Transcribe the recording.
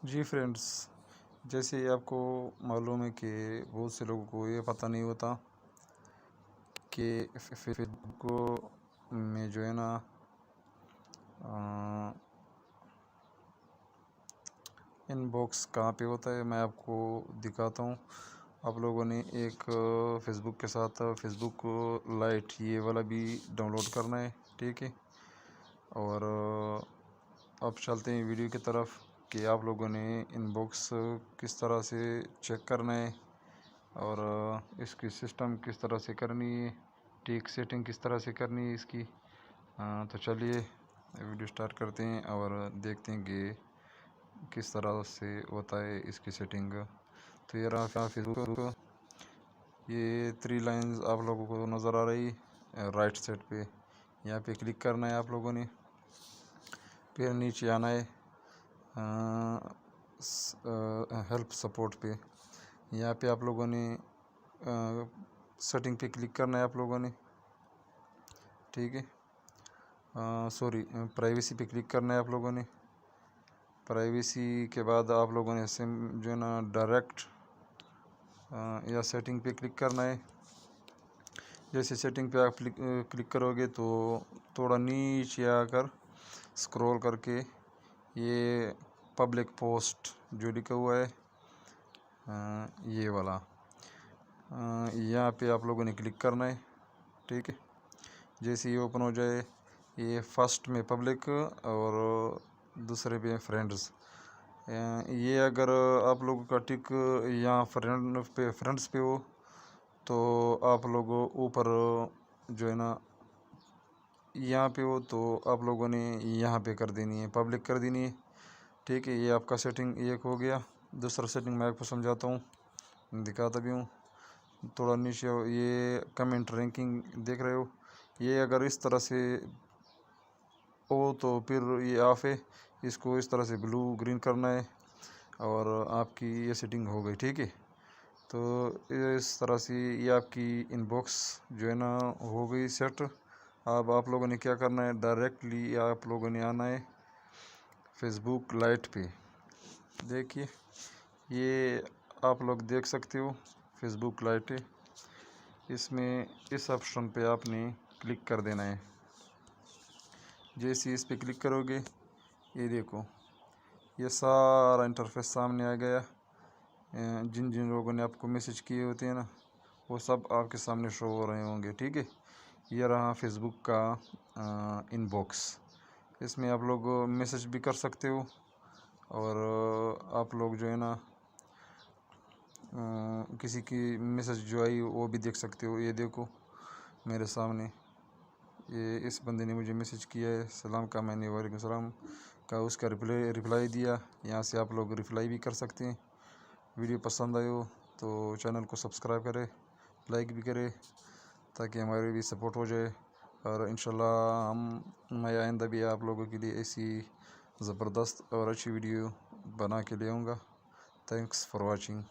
جی friends, جیسے آپ کو معلوم ہے کہ بہت سے لوگوں کو یہ پتہ نہیں ہوتا کہ فیس بک میں جو ہے نا ان باکس کہاں پہ ہوتا ہے. میں آپ کو دکھاتا ہوں. آپ لوگوں نے ایک فیس بک کے ساتھ فیس بک لائٹ یہ والا بھی ڈاؤن لوڈ کرنا ہے. ٹھیک ہے، اور اب چلتے ہیں ویڈیو کی طرف کہ آپ لوگوں نے ان باکس کس طرح سے چیک کرنا ہے اور اس کی سسٹم کس طرح سے کرنی ہے، ٹھیک سیٹنگ کس طرح سے کرنی ہے اس کی. تو چلیے ویڈیو سٹارٹ کرتے ہیں اور دیکھتے ہیں کہ کس طرح سے ہوتا ہے اس کی سیٹنگ. تو یہ رہا فیس بک. یہ 3 لائنز آپ لوگوں کو نظر آ رہی رائٹ سائڈ پہ. یہاں پہ کلک کرنا ہے آپ لوگوں نے. پھر نیچے آنا ہے ہیلپ سپورٹ پہ. یہاں پہ آپ لوگوں نے سیٹنگ پہ کلک کرنا ہے آپ لوگوں نے. ٹھیک ہے، پرائیویسی پہ کلک کرنا ہے آپ لوگوں نے. پرائیویسی کے بعد آپ لوگوں نے جو ہے نا ڈائریکٹ یا سیٹنگ پہ کلک کرنا ہے. جیسے سیٹنگ پہ آپ کلک کرو گے تو تھوڑا نیچے آ کر اسکرول کر کے یہ پبلک پوسٹ جو لکھا ہوا ہے یہ والا یہاں پہ آپ لوگوں نے کلک کرنا ہے. ٹھیک ہے، جیسے یہ اوپن ہو جائے یہ فرسٹ میں پبلک اور دوسرے پہ فرینڈز. یہ اگر آپ لوگوں کا ٹک یہاں فرینڈس پہ ہو تو آپ لوگ اوپر جو ہے نا یہاں پہ ہو تو آپ لوگوں نے یہاں پہ کر دینی ہے، پبلک کر دینی ہے. ٹھیک ہے، یہ آپ کا سیٹنگ ایک ہو گیا. دوسرا سیٹنگ میں آپ کو سمجھاتا ہوں، دکھاتا بھی ہوں. تھوڑا نیچے یہ کمنٹ رینکنگ دیکھ رہے ہو، یہ اگر اس طرح سے ہو تو پھر یہ آف ہے. اس کو اس طرح سے بلو گرین کرنا ہے اور آپ کی یہ سیٹنگ ہو گئی. ٹھیک ہے، تو اس طرح سے یہ آپ کی ان باکس جو ہے نا ہو گئی سیٹ. اب آپ لوگوں نے کیا کرنا ہے، ڈائریکٹلی آپ لوگوں نے آنا ہے فیس بک لائٹ پہ. دیکھیے یہ آپ لوگ دیکھ سکتے ہو فیس بک لائٹ ہے. اس میں اس آپشن پہ آپ نے کلک کر دینا ہے. جیسے اس پہ کلک کرو گے یہ دیکھو یہ سارا انٹرفیس سامنے آ گیا. جن لوگوں نے آپ کو میسج کیے ہوتے ہیں نا وہ سب آپ کے سامنے شو ہو رہے ہوں گے. ٹھیک ہے، یہ رہا فیس بک کا ان باکس. اس میں آپ لوگ میسج بھی کر سکتے ہو اور آپ لوگ جو ہے نا کسی کی میسج جو آئی وہ بھی دیکھ سکتے ہو. یہ دیکھو میرے سامنے یہ اس بندے نے مجھے میسج کیا ہے سلام کا، میں نے وعلیکم السلام کا اس کا رپلائی دیا. یہاں سے آپ لوگ رپلائی بھی کر سکتے ہیں. ویڈیو پسند آئے ہو تو چینل کو سبسکرائب کرے، لائک بھی کرے تاکہ ہماری بھی سپورٹ ہو جائے. اور انشاءاللہ میں آئندہ بھی آپ لوگوں کے لیے ایسی زبردست اور اچھی ویڈیو بنا کے لے آؤں گا. Thanks for watching.